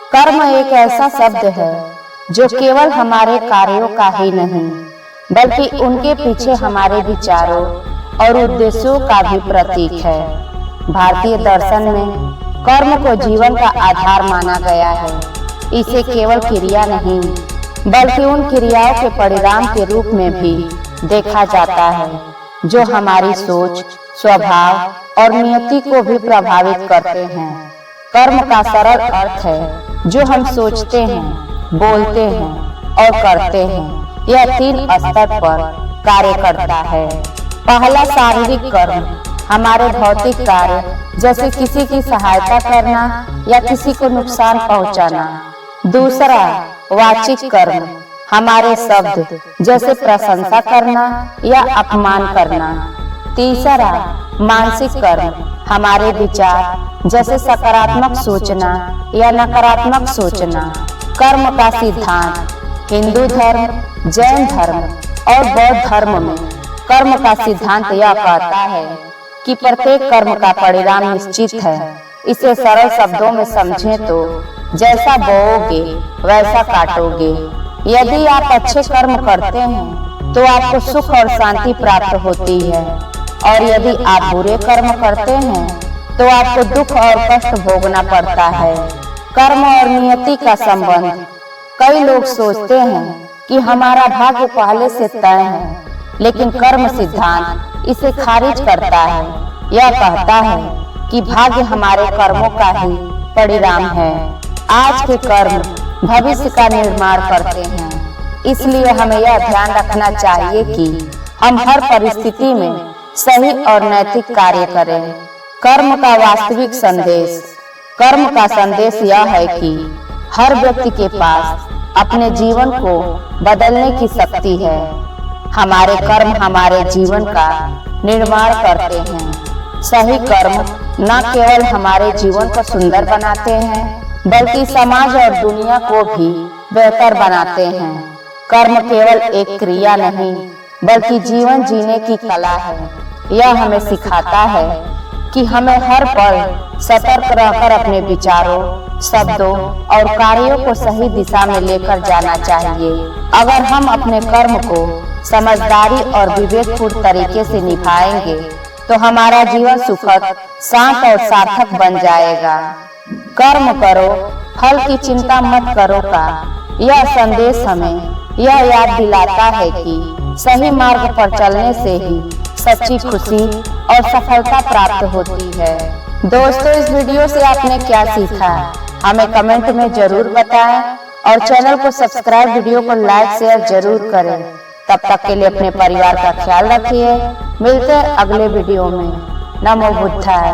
कर्म एक ऐसा शब्द है जो केवल हमारे कार्यों का ही नहीं बल्कि उनके पीछे हमारे विचारों और उद्देश्यों का भी प्रतीक है। भारतीय दर्शन में कर्म को जीवन का आधार माना गया है। इसे केवल क्रिया नहीं बल्कि उन क्रियाओं के परिणाम के रूप में भी देखा जाता है जो हमारी सोच, स्वभाव और नियति को भी प्रभावित करते हैं। कर्म का सरल अर्थ है जो हम सोचते हैं, बोलते हैं और करते हैं। यह 3 स्तर पर कार्य करता है। पहला, शारीरिक कर्म, हमारे भौतिक कार्य जैसे किसी की सहायता करना या किसी को नुकसान पहुंचाना। दूसरा, वाचिक कर्म, हमारे शब्द जैसे प्रशंसा करना या अपमान करना। तीसरा, मानसिक कर्म, हमारे विचार जैसे सकारात्मक सोचना या नकारात्मक सोचना। कर्म का सिद्धांत हिंदू धर्म, जैन धर्म और बौद्ध धर्म में कर्म का सिद्धांत यह कहता है कि प्रत्येक कर्म का परिणाम निश्चित है। इसे सरल शब्दों में समझें तो जैसा बोओगे वैसा काटोगे। यदि आप अच्छे कर्म करते हैं तो आपको सुख और शांति प्राप्त होती है और यदि आप बुरे कर्म करते हैं तो आपको दुख और कष्ट भोगना पड़ता है। कर्म और नियति का संबंध, कई लोग सोचते हैं कि हमारा भाग्य पहले से तय है, लेकिन कर्म सिद्धांत इसे खारिज करता है। यह कहता है कि भाग्य हमारे कर्मों का ही परिणाम है। आज के कर्म भविष्य का निर्माण करते हैं। इसलिए हमें यह ध्यान रखना चाहिए कि हम हर परिस्थिति में सही और नैतिक कार्य करें। कर्म का वास्तविक संदेश, कर्म का संदेश यह है कि हर व्यक्ति के पास अपने जीवन को बदलने की शक्ति है। हमारे कर्म हमारे जीवन का निर्माण करते हैं। सही कर्म न केवल हमारे जीवन को सुंदर बनाते हैं बल्कि समाज और दुनिया को भी बेहतर बनाते हैं। कर्म केवल एक क्रिया नहीं बल्कि जीवन जीने की कला है। यह हमें सिखाता है कि हमें हर पल सतर्क रहकर अपने विचारों, शब्दों और कार्यों को सही दिशा में लेकर जाना चाहिए। अगर हम अपने कर्म को समझदारी और विवेकपूर्ण तरीके से निभाएंगे तो हमारा जीवन सुखद, शांत और सार्थक बन जाएगा। कर्म करो, फल की चिंता मत करो का यह संदेश हमें यह याद दिलाता है कि सही मार्ग पर चलने से ही सच्ची खुशी और सफलता प्राप्त होती है। दोस्तों, इस वीडियो से आपने क्या सीखा हमें कमेंट में जरूर बताएं और चैनल को सब्सक्राइब, वीडियो को लाइक शेयर जरूर करें। तब तक के लिए अपने परिवार का ख्याल रखिए। मिलते हैं अगले वीडियो में। नमो बुद्धाय।